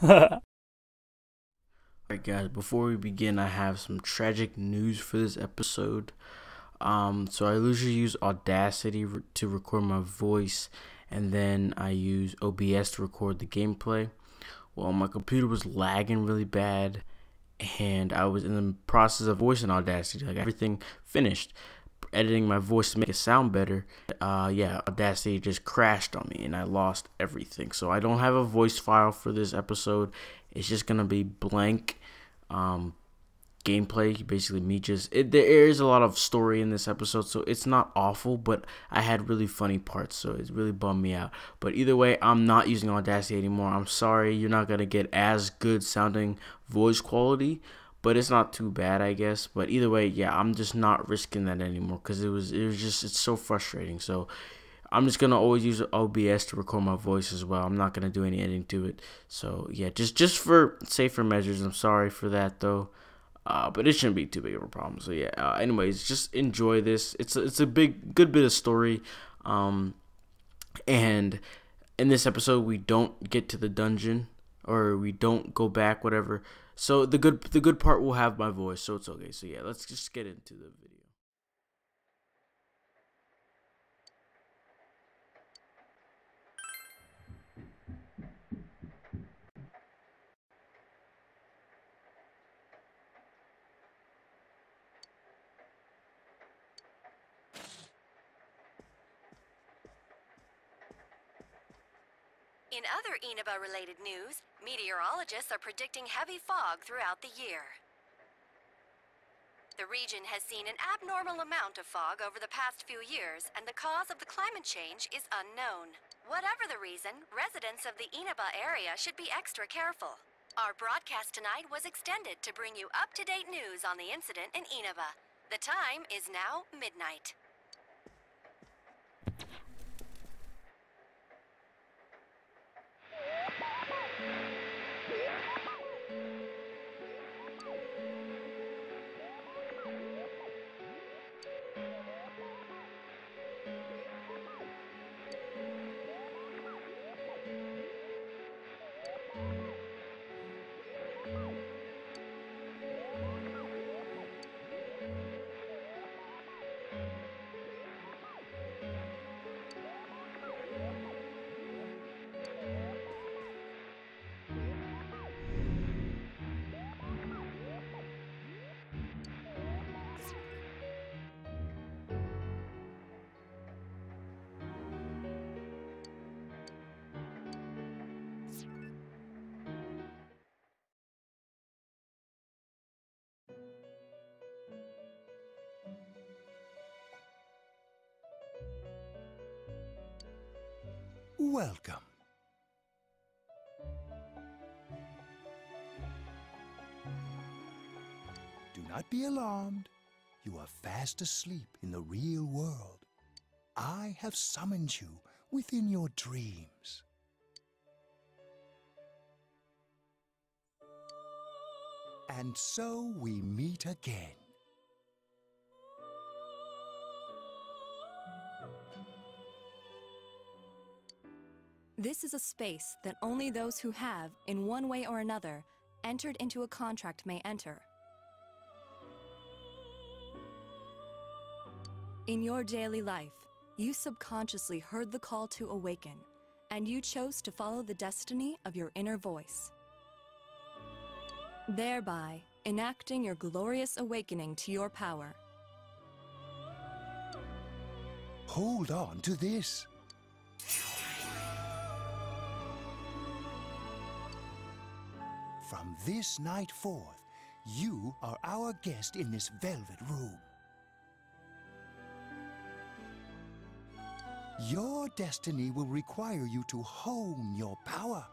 Alright guys, before we begin, I have some tragic news for this episode. So I usually use Audacity to record my voice, and then I use OBS to record the gameplay. Well, my computer was lagging really bad, and I was in the process of voicing Audacity, like everything finished, editing my voice to make it sound better. Yeah, Audacity just crashed on me, and I lost everything. So I don't have a voice file for this episode. It's just gonna be blank gameplay, basically me there is a lot of story in this episode, so it's not awful, but I had really funny parts, so it really bummed me out. But either way, I'm not using Audacity anymore. I'm sorry, you're not gonna get as good sounding voice quality, but it's not too bad, I guess. But either way, yeah, I'm just not risking that anymore because it's so frustrating. So I'm just gonna always use OBS to record my voice as well. I'm not gonna do any editing to it. So yeah, just for safer measures. I'm sorry for that though, but it shouldn't be too big of a problem. So yeah. Anyways, just enjoy this. It's a good bit of story, and in this episode we don't get to the dungeon, or we don't go back, whatever. So the good part will have my voice, so it's okay. So yeah, let's just get into the video. In other Inaba-related news, meteorologists are predicting heavy fog throughout the year. The region has seen an abnormal amount of fog over the past few years, and the cause of the climate change is unknown. Whatever the reason, residents of the Inaba area should be extra careful. Our broadcast tonight was extended to bring you up-to-date news on the incident in Inaba. The time is now midnight. Welcome. Do not be alarmed. You are fast asleep in the real world. I have summoned you within your dreams. And so we meet again. This is a space that only those who have, in one way or another, entered into a contract may enter. In your daily life, you subconsciously heard the call to awaken, and you chose to follow the destiny of your inner voice, thereby enacting your glorious awakening to your power. Hold on to this. From this night forth, you are our guest in this velvet room. Your destiny will require you to hone your power.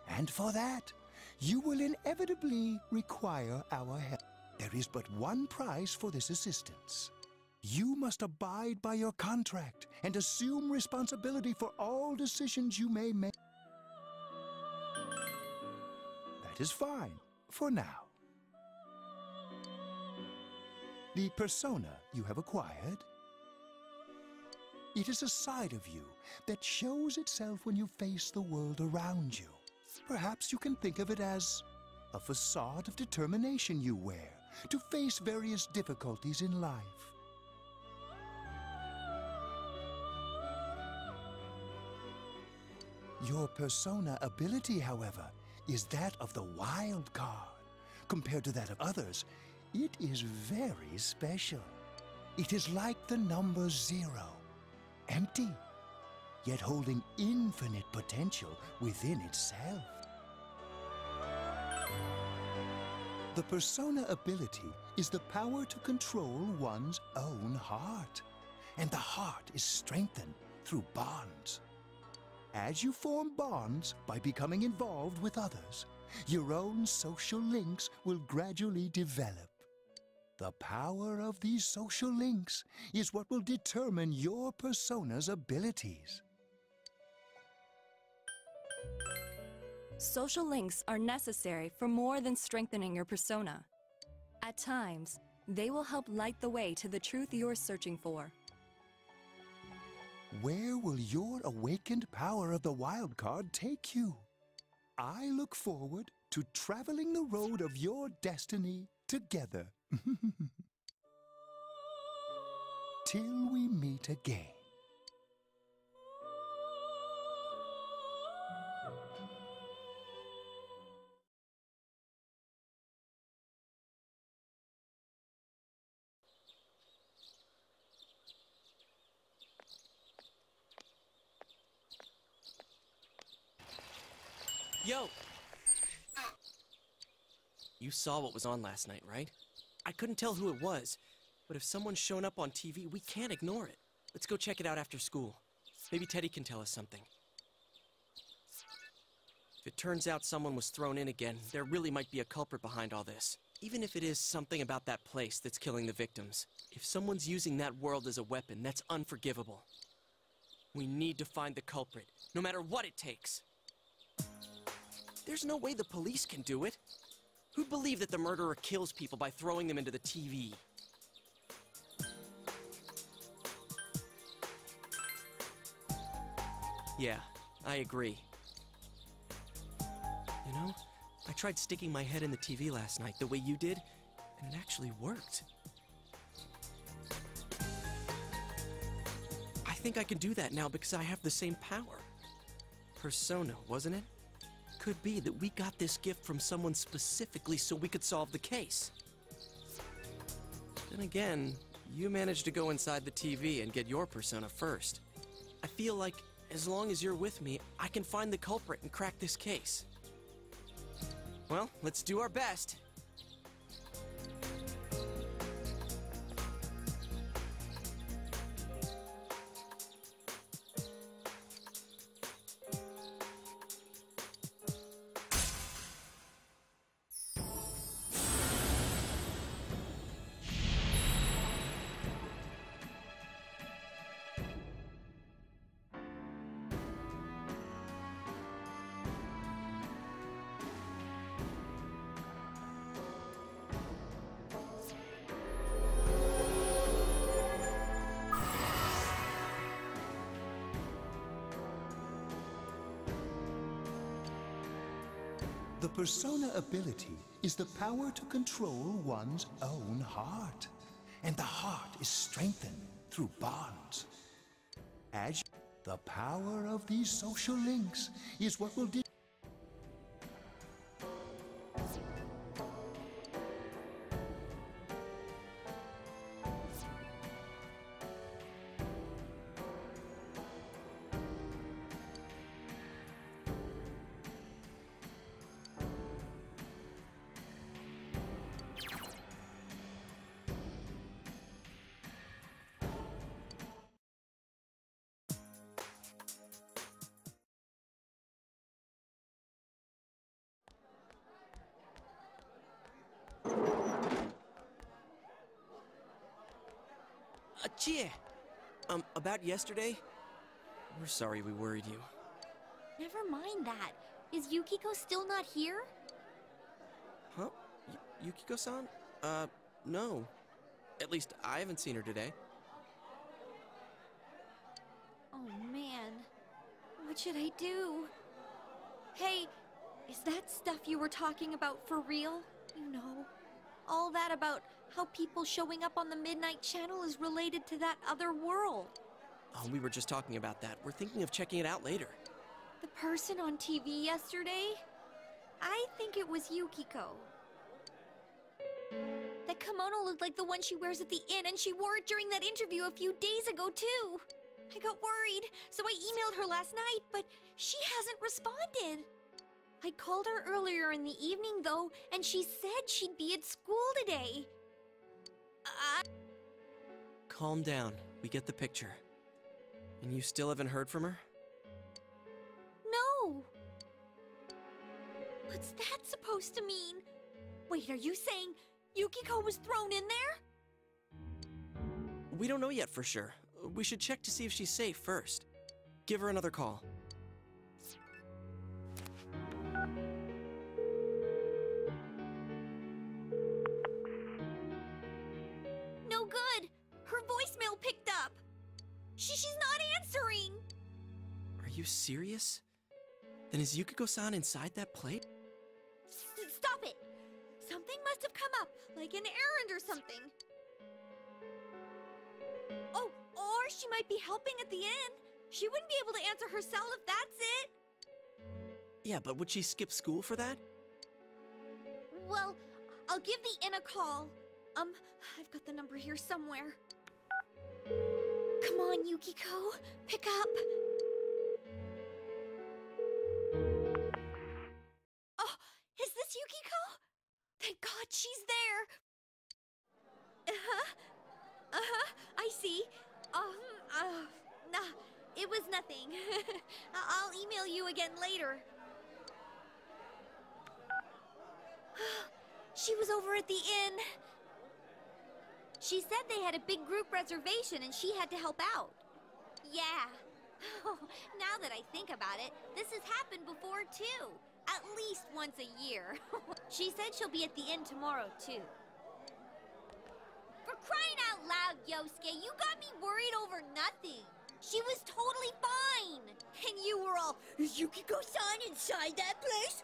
And for that, you will inevitably require our help. There is but one price for this assistance. You must abide by your contract and assume responsibility for all decisions you may make. That is fine, for now. The persona you have acquired, it is a side of you that shows itself when you face the world around you. Perhaps you can think of it as a facade of determination you wear to face various difficulties in life. Your persona ability, however, is that of the wild card. Compared to that of others, it is very special. It is like the number 0, empty, yet holding infinite potential within itself. The persona ability is the power to control one's own heart, and the heart is strengthened through bonds. As you form bonds by becoming involved with others, your own social links will gradually develop. The power of these social links is what will determine your persona's abilities. Social links are necessary for more than strengthening your persona. At times, they will help light the way to the truth you're searching for. Where will your awakened power of the wild card take you? I look forward to traveling the road of your destiny together. Till we meet again. Yo! You saw what was on last night, right? I couldn't tell who it was, but if someone's shown up on TV, we can't ignore it. Let's go check it out after school. Maybe Teddy can tell us something. If it turns out someone was thrown in again, there really might be a culprit behind all this. Even if it is something about that place that's killing the victims. If someone's using that world as a weapon, that's unforgivable. We need to find the culprit, no matter what it takes. There's no way the police can do it. Who'd believe that the murderer kills people by throwing them into the TV? Yeah, I agree. You know, I tried sticking my head in the TV last night the way you did, and it actually worked. I think I can do that now because I have the same power. Persona, wasn't it? Could be that we got this gift from someone specifically so we could solve the case. Then again, you managed to go inside the TV and get your persona first. I feel like as long as you're with me, I can find the culprit and crack this case. Well, let's do our best. The persona ability is the power to control one's own heart, and the heart is strengthened through bonds. As the power of these social links is what will Achie! About yesterday? We're sorry we worried you. Never mind that. Is Yukiko still not here? Huh? Yukiko-san? No. At least I haven't seen her today. Oh man. What should I do? Hey, Is that stuff you were talking about for real? You know, all that about how people showing up on the Midnight Channel is related to that other world. Oh, we were just talking about that. We're thinking of checking it out later. The person on TV yesterday? I think it was Yukiko. That kimono looked like the one she wears at the inn, and she wore it during that interview a few days ago, too. I got worried, so I emailed her last night, but she hasn't responded. I called her earlier in the evening, though, and she said she'd be at school today. Calm down. We get the picture. And you still haven't heard from her? No. What's that supposed to mean? Wait, are you saying Yukiko was thrown in there? We don't know yet for sure. We should check to see if she's safe first. Give her another call. No good. Her voicemail picked up. She's not answering. Are you serious? Then is Yukiko-san inside that plate? Stop it. Something must have come up, like an errand or something. Oh, or she might be helping at the inn. She wouldn't be able to answer herself if that's it. Yeah, but would she skip school for that? Well, I'll give the inn a call. I've got the number here somewhere. Come on, Yukiko. Pick up. Oh, is this Yukiko? Thank God she's there. I see. Nah, it was nothing. I'll email you again later. She was over at the inn. She said they had a big group reservation and she had to help out. Yeah. Now that I think about it, this has happened before too. At least once a year. She said she'll be at the inn tomorrow too. For crying out loud, Yosuke, you got me worried over nothing. She was totally fine. And you were all, is Yukiko-san inside that place?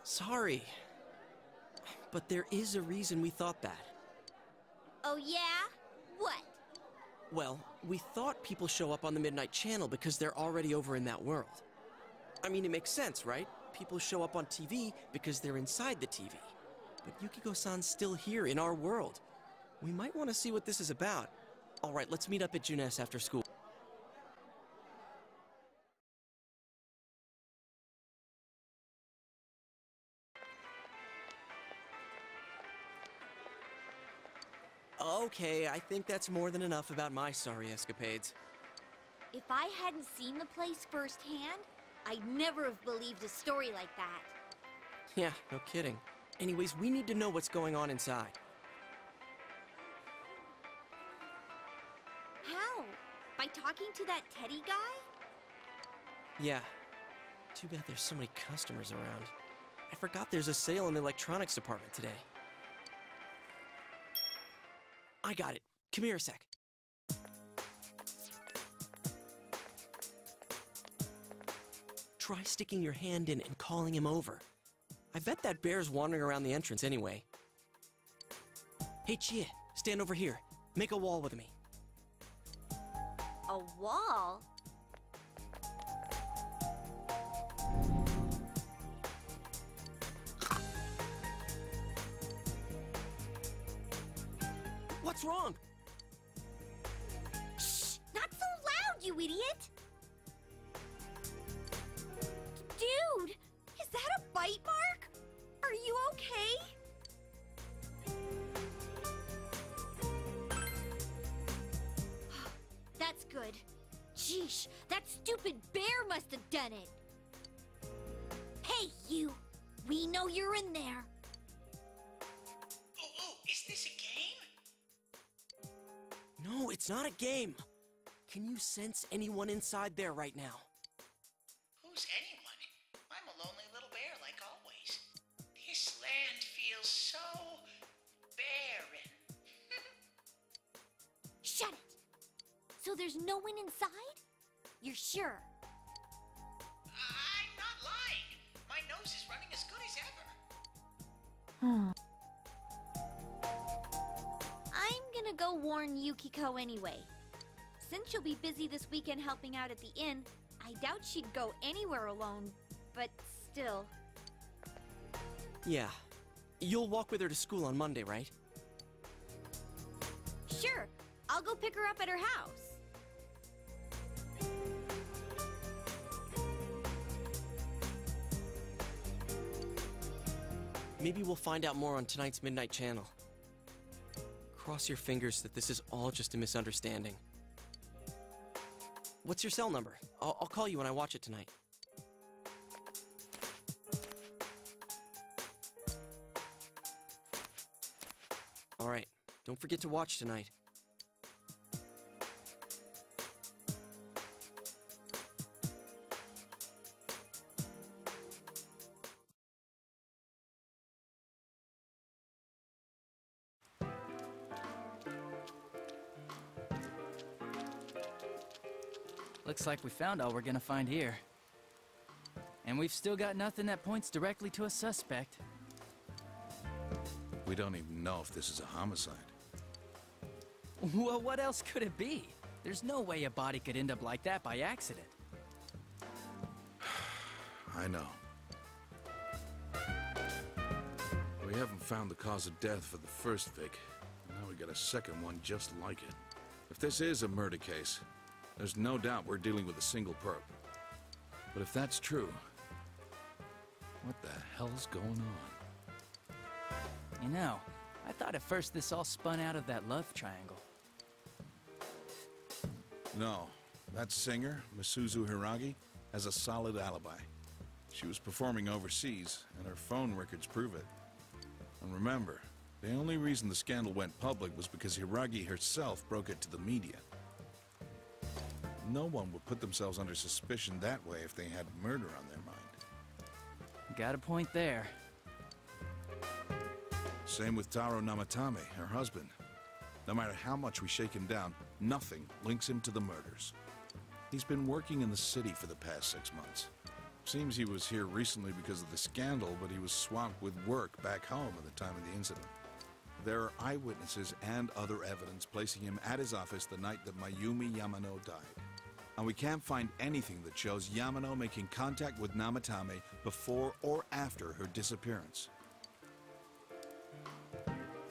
Sorry. But there is a reason we thought that. Oh yeah? What? Well, we thought people show up on the Midnight Channel because they're already over in that world. I mean, it makes sense, right? People show up on TV because they're inside the TV. But Yukiko-san's still here in our world. We might want to see what this is about. All right, let's meet up at Junes after school. Okay, I think that's more than enough about my sorry escapades. If I hadn't seen the place firsthand, I'd never have believed a story like that. Yeah, no kidding. Anyways, we need to know what's going on inside. How? By talking to that Teddy guy? Yeah. Too bad there's so many customers around. I forgot there's a sale in the electronics department today. I got it. Come here a sec. Try sticking your hand in and calling him over. I bet that bear's wandering around the entrance anyway. Hey, Chie, stand over here. Make a wall with me. A wall? What's wrong? Shh! Not so loud, you idiot! Dude! Is that a bite mark? Are you okay? That's good. Sheesh, that stupid bear must have done it. Hey, you! We know you're in there. Oh, is this a game? No, it's not a game. Can you sense anyone inside there right now? Who's anyone? I'm a lonely little bear like always. This land feels so barren. Shut it! So there's no one inside? You're sure? I'm not lying. My nose is running as good as ever. I'm gonna go warn Yukiko anyway. Since she'll be busy this weekend helping out at the inn, I doubt she'd go anywhere alone, but still. Yeah. You'll walk with her to school on Monday, right? Sure, I'll go pick her up at her house. Maybe we'll find out more on tonight's Midnight Channel. Cross your fingers that this is all just a misunderstanding. What's your cell number? I'll call you when I watch it tonight. Alright, don't forget to watch tonight. Looks like we found all we're gonna find here. And we've still got nothing that points directly to a suspect. We don't even know if this is a homicide. Well, what else could it be? There's no way a body could end up like that by accident. I know. We haven't found the cause of death for the first Vic. Now we got a second one just like it. If this is a murder case, there's no doubt we're dealing with a single perp. But if that's true, what the hell's going on? You know, I thought at first this all spun out of that love triangle. No, that singer, Misuzu Hiragi, has a solid alibi. She was performing overseas, and her phone records prove it. And remember, the only reason the scandal went public was because Hiragi herself broke it to the media. No one would put themselves under suspicion that way if they had murder on their mind. Got a point there. Same with Taro Namatame, her husband. No matter how much we shake him down, nothing links him to the murders. He's been working in the city for the past 6 months. Seems he was here recently because of the scandal, but he was swamped with work back home at the time of the incident. There are eyewitnesses and other evidence placing him at his office the night that Mayumi Yamano died. And we can't find anything that shows Yamano making contact with Namatame before or after her disappearance.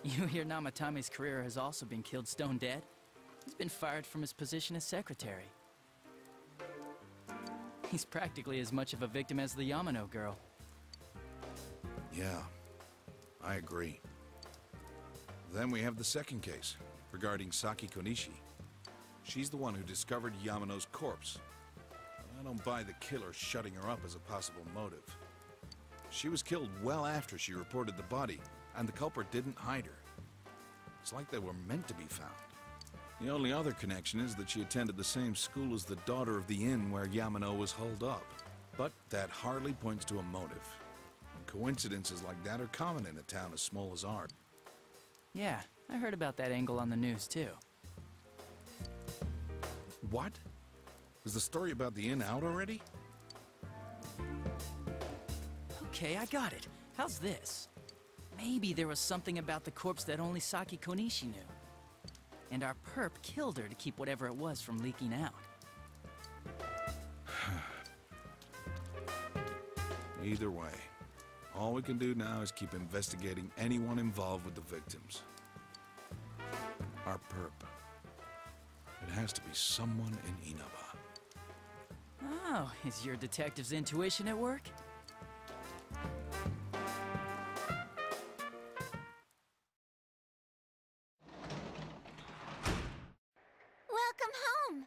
You hear Namatame's career has also been killed stone dead? He's been fired from his position as secretary. He's practically as much of a victim as the Yamano girl. Yeah, I agree. Then we have the second case, regarding Saki Konishi. She's the one who discovered Yamano's corpse. I don't buy the killer shutting her up as a possible motive. She was killed well after she reported the body, and the culprit didn't hide her. It's like they were meant to be found. The only other connection is that she attended the same school as the daughter of the inn where Yamano was holed up. But that hardly points to a motive. And coincidences like that are common in a town as small as ours. Yeah, I heard about that angle on the news too. What? Is the story about the inn out already? Okay, I got it. How's this? Maybe there was something about the corpse that only Saki Konishi knew. And our perp killed her to keep whatever it was from leaking out. Either way, all we can do now is keep investigating anyone involved with the victims. Our perp. It has to be someone in Inaba. Oh, is your detective's intuition at work? Welcome home!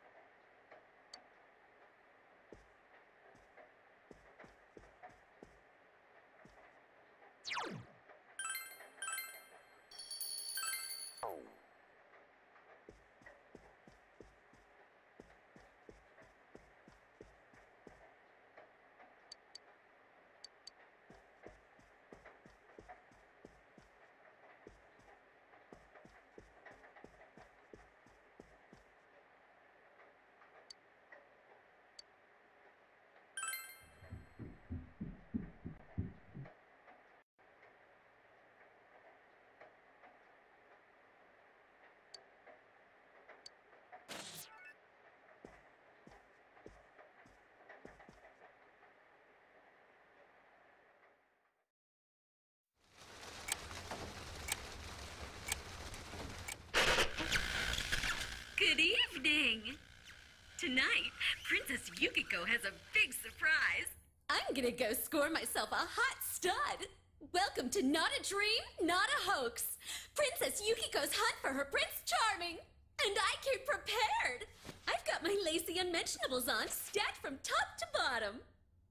Tonight, Princess Yukiko has a big surprise. I'm gonna go score myself a hot stud. Welcome to Not a Dream, Not a Hoax. Princess Yukiko's hunt for her Prince Charming. And I came prepared. I've got my lacy unmentionables on, stacked from top to bottom.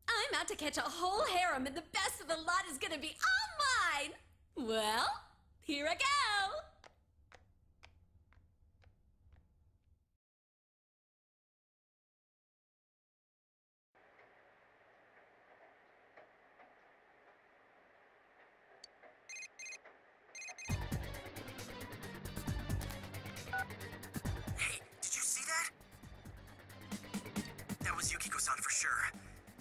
I'm out to catch a whole harem, and the best of the lot is gonna be all mine. Well, here I go. Hey, did you see that? That was Yukiko-san for sure.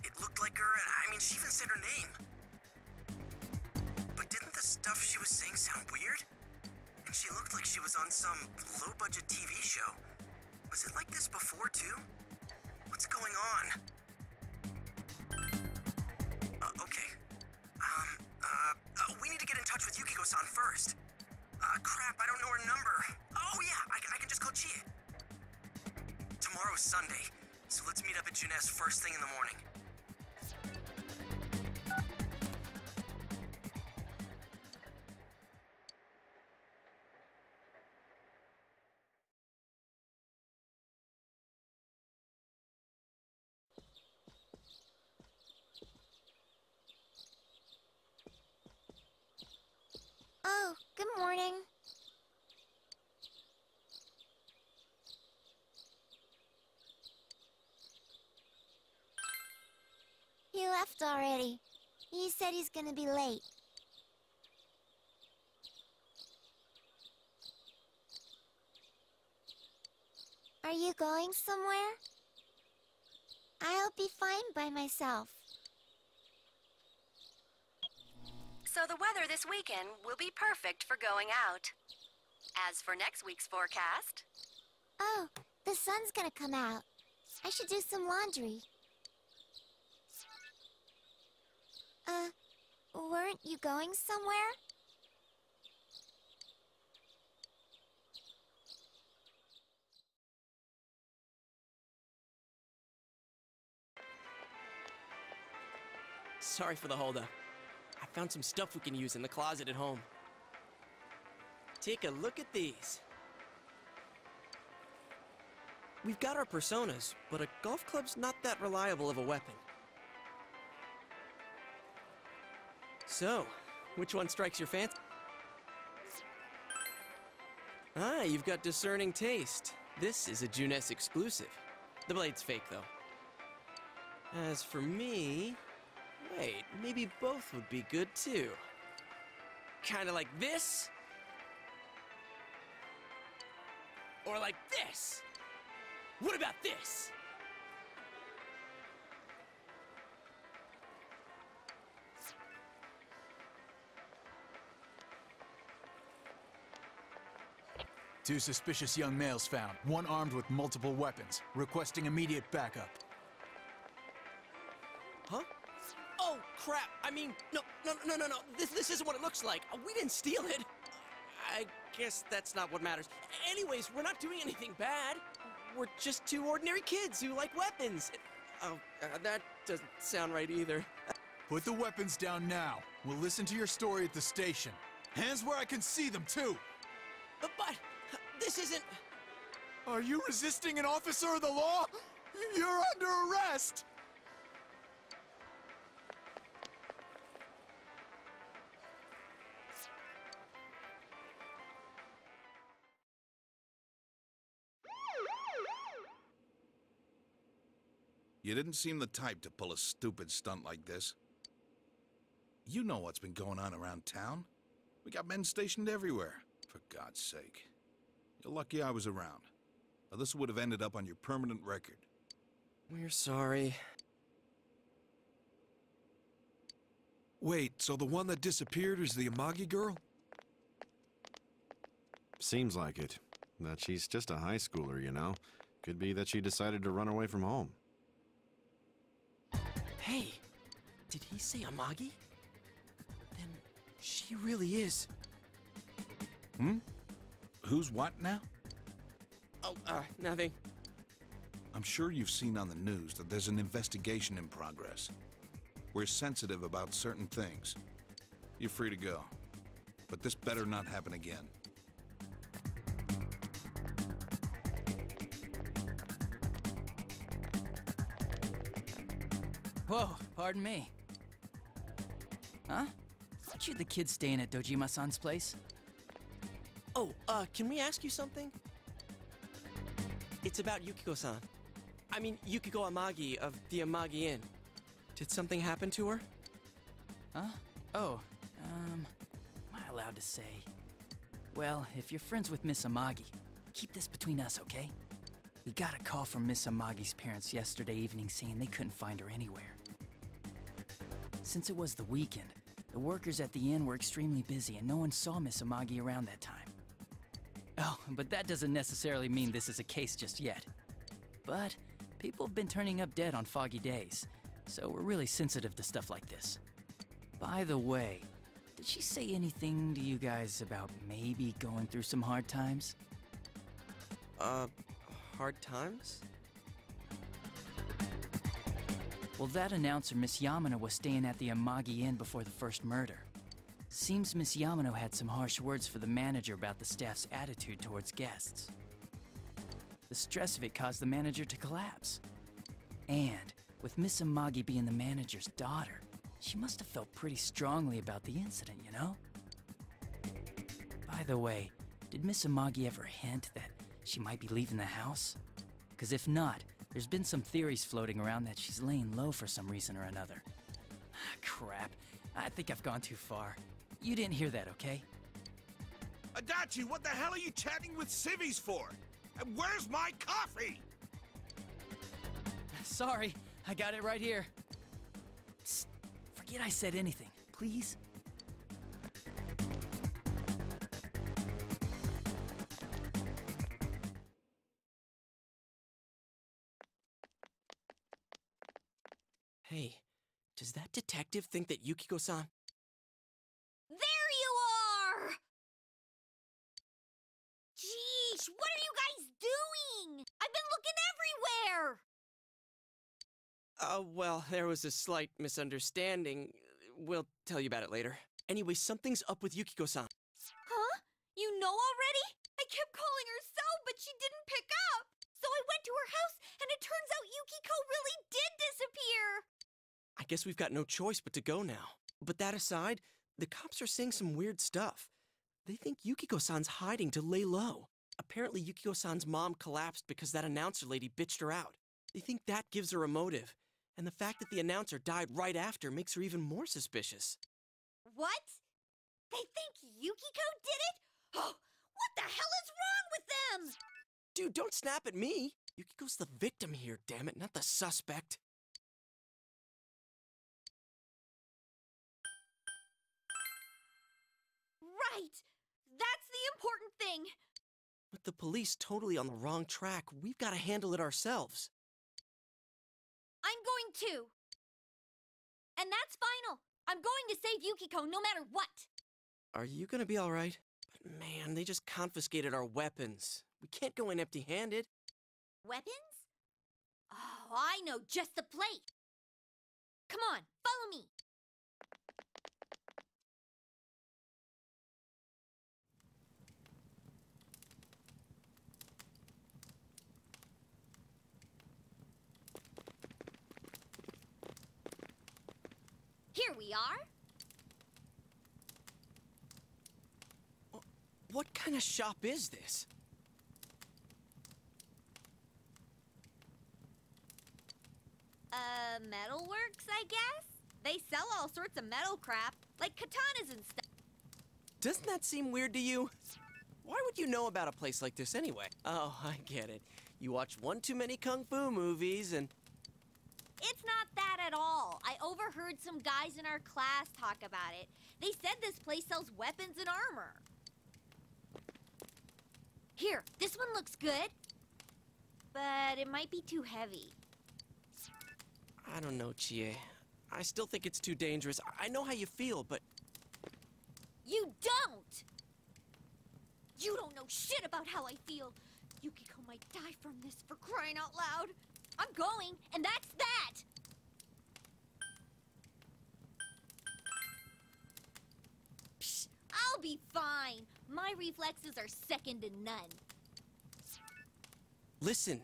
It looked like her, and I mean, she even said her name. But didn't the stuff she was saying sound weird? And she looked like she was on some low-budget TV show. Was it like this before, too? What's going on? Okay. We need to get in touch with Yukiko-san first. Crap, I don't know her number. Oh, yeah, I can just call Chie. Tomorrow's Sunday, so let's meet up at Junes first thing in the morning. Oh, good morning. He left already. He said he's gonna be late. Are you going somewhere? I'll be fine by myself. So the weather this weekend will be perfect for going out. As for next week's forecast... Oh, the sun's gonna come out. I should do some laundry. Weren't you going somewhere? Sorry for the holdup. I found some stuff we can use in the closet at home. Take a look at these. We've got our personas, but a golf club's not that reliable of a weapon. So, which one strikes your fancy? Ah, you've got discerning taste. This is a Junes exclusive. The blade's fake, though. As for me... Wait, maybe both would be good, too. Kinda like this? Or like this? What about this? Two suspicious young males found, one armed with multiple weapons, requesting immediate backup. Huh? Oh, crap! I mean, no. This isn't what it looks like. We didn't steal it. I guess that's not what matters. Anyways, we're not doing anything bad. We're just two ordinary kids who like weapons. Oh, that doesn't sound right either. Put the weapons down now. We'll listen to your story at the station. Hands where I can see them, too! But this isn't... Are you resisting an officer of the law? You're under arrest! You didn't seem the type to pull a stupid stunt like this. You know what's been going on around town. We got men stationed everywhere, for God's sake. You're lucky I was around. Or this would have ended up on your permanent record. We're sorry. Wait, so the one that disappeared is the Amagi girl? Seems like it. That she's just a high schooler, you know. Could be that she decided to run away from home. Hey, did he say Amagi? Then she really is. Who's what now? Oh, nothing. I'm sure you've seen on the news that there's an investigation in progress. We're sensitive about certain things. You're free to go. But this better not happen again. Whoa, pardon me. Huh? Aren't you the kid staying at Dojima-san's place? Oh, can we ask you something? It's about Yukiko-san. I mean, Yukiko Amagi of the Amagi Inn. Did something happen to her? Huh? Oh, am I allowed to say? Well, if you're friends with Miss Amagi, keep this between us, okay? We got a call from Miss Amagi's parents yesterday evening saying they couldn't find her anywhere. Since it was the weekend, the workers at the inn were extremely busy and no one saw Miss Amagi around that time. Oh, but that doesn't necessarily mean this is a case just yet. But people have been turning up dead on foggy days, so we're really sensitive to stuff like this. By the way, did she say anything to you guys about maybe going through some hard times? Hard times? Well, that announcer, Miss Yamano, was staying at the Amagi Inn before the first murder. Seems Miss Yamano had some harsh words for the manager about the staff's attitude towards guests. The stress of it caused the manager to collapse. And with Miss Amagi being the manager's daughter, she must have felt pretty strongly about the incident, you know? By the way, did Miss Amagi ever hint that she might be leaving the house? Because if not, there's been some theories floating around that she's laying low for some reason or another. Crap. I think I've gone too far. You didn't hear that, okay? Adachi, what the hell are you chatting with civvies for? And where's my coffee? Sorry, I got it right here. Psst, forget I said anything, please. Hey, does that detective think that Yukiko-san... There you are! Jeez, what are you guys doing? I've been looking everywhere! Well, there was a slight misunderstanding. We'll tell you about it later. Anyway, something's up with Yukiko-san. Huh? You know already? I kept calling her cell, but she didn't pick up. So I went to her house, and it turns out Yukiko really did disappear. I guess we've got no choice but to go now. But that aside, the cops are seeing some weird stuff. They think Yukiko-san's hiding to lay low. Apparently Yukiko-san's mom collapsed because that announcer lady bitched her out. They think that gives her a motive. And the fact that the announcer died right after makes her even more suspicious. What? They think Yukiko did it? Oh, what the hell is wrong with them? Dude, don't snap at me. Yukiko's the victim here, damn it, not the suspect. Right! That's the important thing! With the police totally on the wrong track, we've got to handle it ourselves. I'm going to. And that's final. I'm going to save Yukiko no matter what. Are you gonna be alright? But man, they just confiscated our weapons. We can't go in empty-handed. Weapons? Oh, I know just the place. Come on, follow me. Here we are. What kind of shop is this? Metalworks, I guess? They sell all sorts of metal crap, like katanas and stuff. Doesn't that seem weird to you? Why would you know about a place like this anyway? Oh, I get it. You watch one too many kung fu movies and... It's not that at all. I overheard some guys in our class talk about it. They said this place sells weapons and armor. Here, this one looks good. But it might be too heavy. I don't know, Chie. I still think it's too dangerous. I know how you feel, but... You don't! You don't know shit about how I feel. Yukiko might die from this, for crying out loud. I'm going, and that's that! Psh, I'll be fine. My reflexes are second to none. Listen,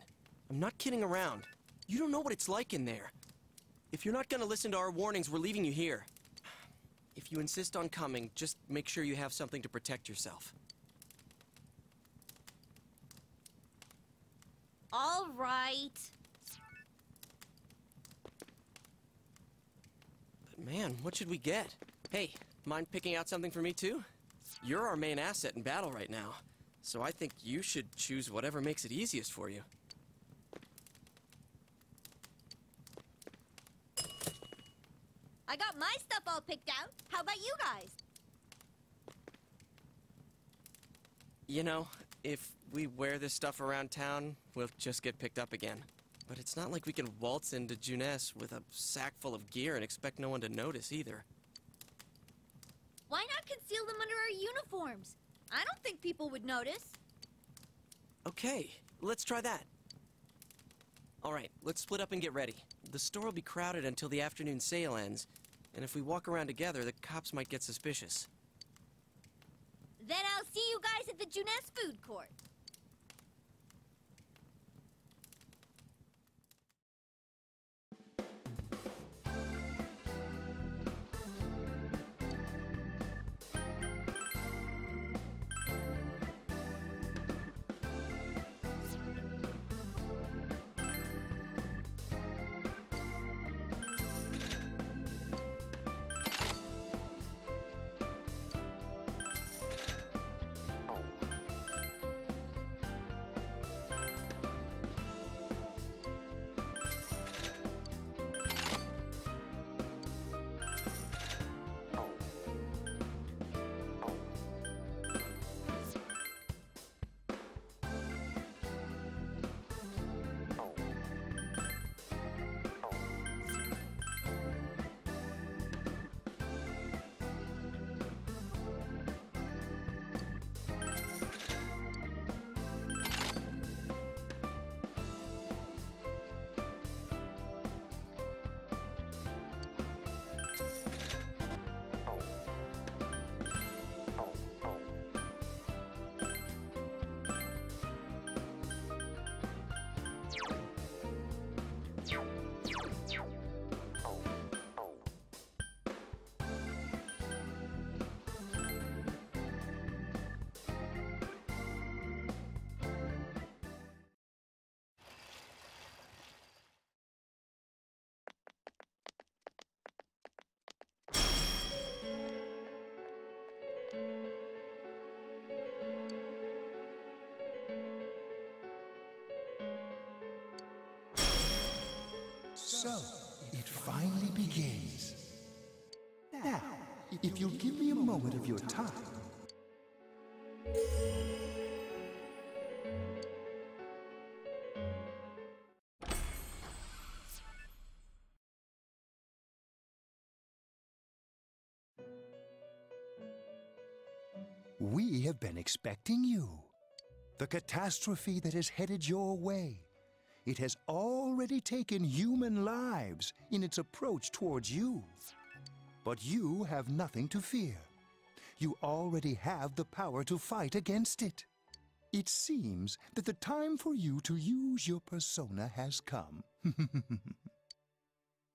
I'm not kidding around. You don't know what it's like in there. If you're not gonna listen to our warnings, we're leaving you here. If you insist on coming, just make sure you have something to protect yourself. All right. But man, what should we get? Hey, mind picking out something for me too? You're our main asset in battle right now, so I think you should choose whatever makes it easiest for you. I got my stuff all picked out. How about you guys? You know, if we wear this stuff around town, we'll just get picked up again. But it's not like we can waltz into Junes with a sack full of gear and expect no one to notice either. Why not conceal them under our uniforms? I don't think people would notice. Okay, let's try that. Alright, let's split up and get ready. The store will be crowded until the afternoon sale ends, and if we walk around together, the cops might get suspicious. Then I'll see you guys at the Junes food court. So, it finally begins. Now, if you'll give me a moment of your time. We have been expecting you. The catastrophe that is headed your way. It has already taken human lives in its approach towards you. But you have nothing to fear. You already have the power to fight against it. It seems that the time for you to use your persona has come.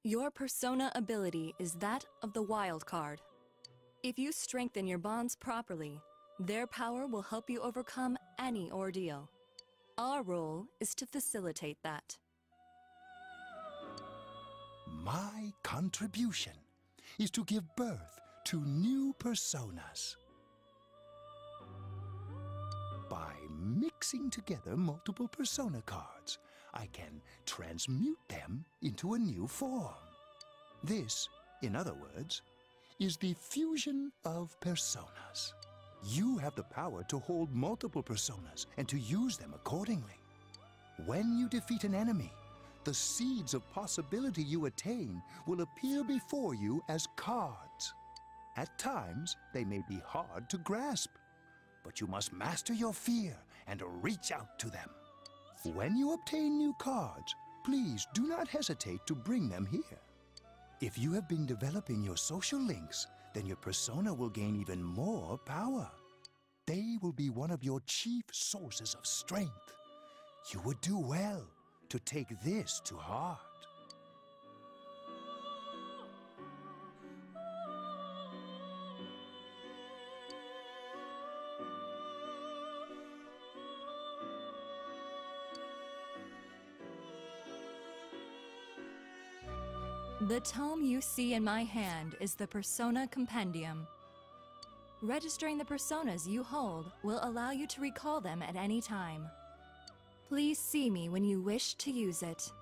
Your persona ability is that of the wild card. If you strengthen your bonds properly, their power will help you overcome any ordeal. Our role is to facilitate that. My contribution is to give birth to new personas. By mixing together multiple persona cards, I can transmute them into a new form. This, in other words, is the fusion of personas. You have the power to hold multiple personas and to use them accordingly. When you defeat an enemy, the seeds of possibility you attain will appear before you as cards. At times, they may be hard to grasp, but you must master your fear and reach out to them. When you obtain new cards, please do not hesitate to bring them here. If you have been developing your social links, then your persona will gain even more power. They will be one of your chief sources of strength. You would do well to take this to heart. The tome you see in my hand is the Persona Compendium. Registering the personas you hold will allow you to recall them at any time. Please see me when you wish to use it.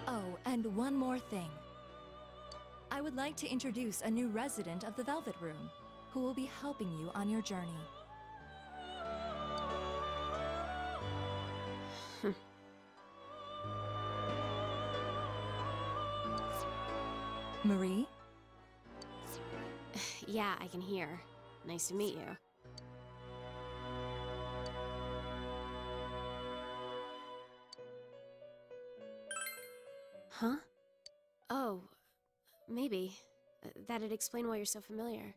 Oh, and one more thing. I would like to introduce a new resident of the Velvet Room, who will be helping you on your journey. Marie? Yeah, I can hear. Nice to meet you. Huh? Oh, maybe. That'd explain why you're so familiar.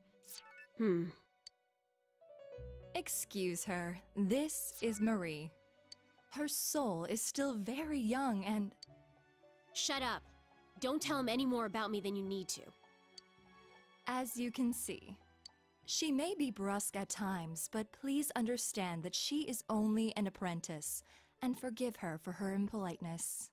Excuse her. This is Marie. Her soul is still very young and... Shut up! Don't tell him any more about me than you need to. As you can see, she may be brusque at times, but please understand that she is only an apprentice, and forgive her for her impoliteness.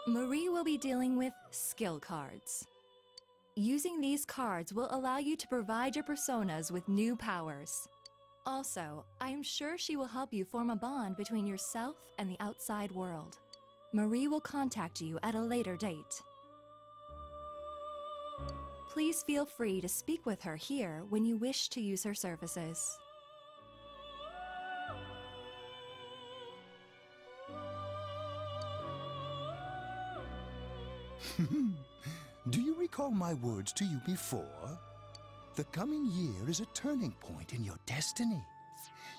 Marie will be dealing with skill cards. Using these cards will allow you to provide your personas with new powers. Also, I am sure she will help you form a bond between yourself and the outside world. Marie will contact you at a later date. Please feel free to speak with her here when you wish to use her services. Do you recall my words to you before? The coming year is a turning point in your destiny.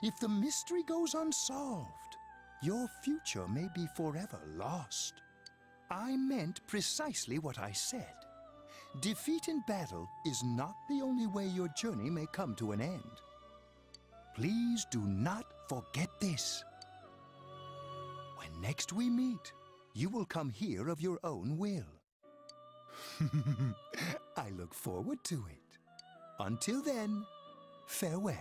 If the mystery goes unsolved, your future may be forever lost. I meant precisely what I said. Defeat in battle is not the only way your journey may come to an end. Please do not forget this. When next we meet, you will come here of your own will. I look forward to it. Until then, farewell.